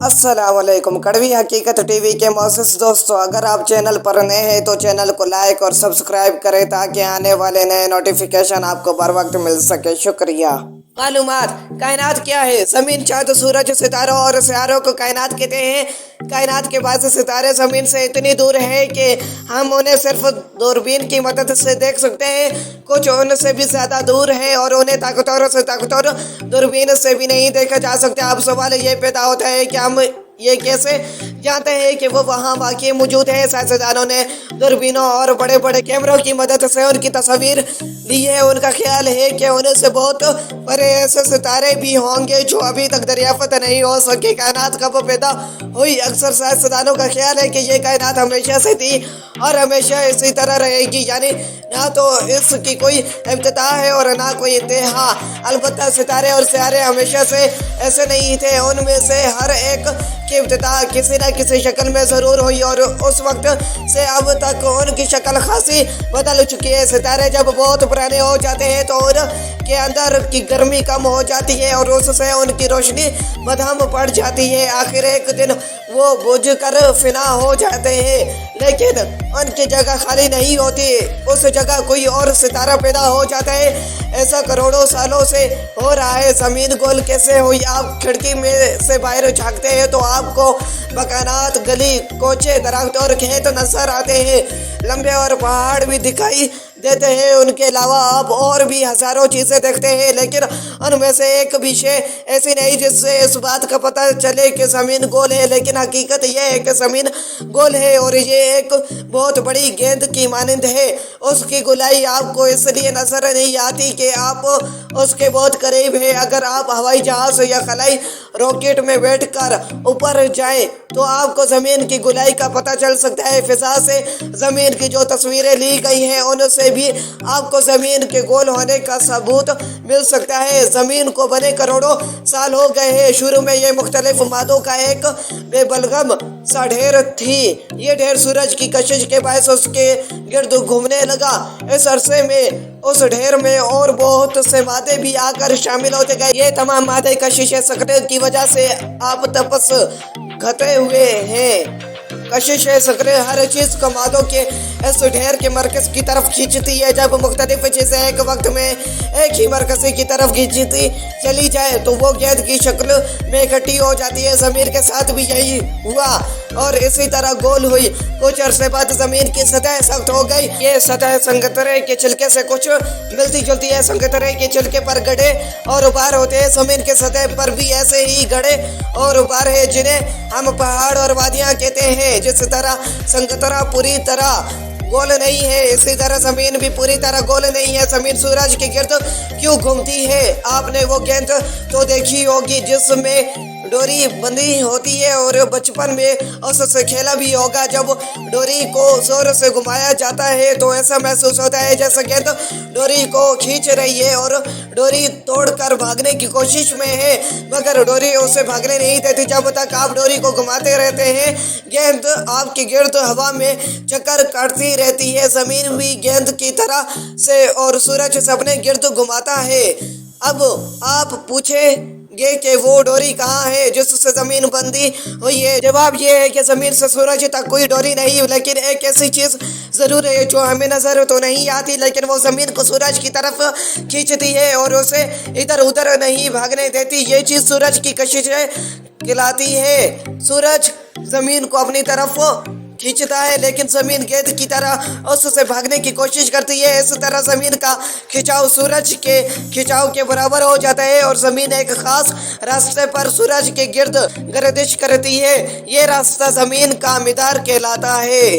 अस्सलाम वालेकुम। कड़वी हकीकत टीवी के मौसूस दोस्तों, अगर आप चैनल पर नए हैं तो चैनल को लाइक और सब्सक्राइब करें ताकि आने वाले नए नोटिफिकेशन आपको बर वक्त मिल सके। शुक्रिया। मालूमात। कायनात क्या है? ज़मीन, चाँद, सूरज, सितारों और सियारों को कायनात कहते हैं। कायनात के बाद सितारे ज़मीन से इतनी दूर है कि हम उन्हें सिर्फ दूरबीन की मदद से देख सकते हैं। कुछ उनसे भी ज़्यादा दूर है और उन्हें ताकतवर से ताकतवर दूरबीन से भी नहीं देखा जा सकता। अब सवाल ये पैदा होता है कि हम ये कैसे जानते हैं कि वो वहाँ वाकई मौजूद है? साइंसदानों ने दूरबीनों और बड़े बड़े कैमरों की मदद से उनकी तस्वीर ली है। उनका ख्याल है कि उनसे से बहुत बड़े ऐसे सितारे भी होंगे जो अभी तक दरियाफ्त नहीं हो सके। कायनात कब पैदा हुई? अक्सर साइंसदानों का ख्याल है कि ये कायनात हमेशा से थी और हमेशा इसी तरह रहेगी, यानी ना तो इसकी कोई इब्तिदा है और ना कोई इंतहा। अलबत्ता सितारे और सियारे हमेशा से ऐसे नहीं थे। उनमें से हर एक की इब्तिदा किसी न किसी शक्ल में ज़रूर हुई और उस वक्त से अब तक उनकी शक्ल खासी बदल चुकी है। सितारे जब बहुत पुराने हो जाते हैं तो उनके अंदर की गर्मी कम हो जाती है और उससे उनकी रोशनी मध्यम पड़ जाती है। आखिर एक दिन वो बुझ कर फिना हो जाते हैं, लेकिन उनकी जगह खाली नहीं होती, उस जगह कोई और सितारा पैदा हो जाता है। ऐसा करोड़ों सालों से हो रहा है। ज़मीन गोल कैसे हुई? आप खिड़की में से बाहर झांकते हैं तो आपको मकानात, गली, कोचे, दरख्त और खेत नजर आते हैं। लंबे और पहाड़ भी दिखाई देते हैं। उनके अलावा आप और भी हज़ारों चीज़ें देखते हैं, लेकिन उनमें से एक भी शे ऐसी नहीं जिससे इस बात का पता चले कि ज़मीन गोल है। लेकिन हकीकत यह है कि ज़मीन गोल है और ये एक बहुत बड़ी गेंद की मानंद है। उसकी गोलाई आपको इसलिए नजर नहीं आती कि आप उसके बहुत करीब है। अगर आप हवाई जहाज़ या खलाई रॉकेट में बैठकर ऊपर जाएं तो आपको ज़मीन की गोलाई का पता चल सकता है। फिजा से ज़मीन की जो तस्वीरें ली गई हैं उनसे भी आपको ज़मीन के गोल होने का सबूत मिल सकता है। ज़मीन को बने करोड़ों साल हो गए हैं। शुरू में ये मुख्तलिफ मादों का एक बेबलगम सा ढेर थी। ये ढेर सूरज की कशिश के बायस उसके गिर्द घूमने लगा। इस अरसे में उस ढेर में और बहुत से मादे भी आकर शामिल होते गए। ये तमाम मादे कशिश सकरे की वजह से आप तपस घटे हुए हैं। कशिश सकरे हर चीज़ को मादों के इस ढेर के मरकज़ की तरफ खींचती है। जब मुख्तलिफ चीज़ें एक वक्त में एक ही मरकज़ की तरफ खींचती चली जाए तो वो गेंद की शक्ल में इकट्ठी हो जाती है। ज़मीन के साथ भी यही हुआ और इसी तरह गोल हुई। कुछ अरसे बाद ज़मीन की सतह सख्त हो गई। ये सतह संगतरे के छिलके से कुछ मिलती जुलती है। संगतरे के छिलके पर गड्ढे और उभार होते हैं। ज़मीन के सतह पर भी ऐसे ही गड्ढे और उभार है जिन्हें हम पहाड़ और वादियाँ कहते हैं। जिस तरह संगतरा पूरी तरह गोल नहीं है, इसी तरह ज़मीन भी पूरी तरह गोल नहीं है। ज़मीन सूरज के गिर्द क्यों घूमती है? आपने वो गेंद तो देखी होगी जिसमें डोरी बंधी होती है और बचपन में उससे खेला भी होगा। जब डोरी को जोर से घुमाया जाता है तो ऐसा महसूस होता है जैसे गेंद डोरी को खींच रही है और डोरी तोड़कर भागने की कोशिश में है, मगर डोरी उसे भागने नहीं देती। जब तक आप डोरी को घुमाते रहते हैं गेंद आपके गिर्द हवा में चक्कर काटती रहती है। ज़मीन भी गेंद की तरह से और सूरज से अपने गिर्द घुमाता है। अब आप पूछेंगे कि वो डोरी कहाँ है जिससे ज़मीन बंधी हुई है? जवाब ये है कि ज़मीन से सूरज तक कोई डोरी नहीं, लेकिन एक ऐसी चीज़ ज़रूर है जो हमें नज़र तो नहीं आती, लेकिन वो ज़मीन को सूरज की तरफ खींचती है और उसे इधर उधर नहीं भागने देती। ये चीज़ सूरज की कशिश कहलाती है। सूरज ज़मीन को अपनी तरफ खींचता है, लेकिन ज़मीन गेंद की तरह उससे भागने की कोशिश करती है। इस तरह ज़मीन का खिंचाव सूरज के खिंचाव के बराबर हो जाता है और ज़मीन एक खास रास्ते पर सूरज के गिर्द गर्दिश करती है। ये रास्ता ज़मीन का मिदार कहलाता है।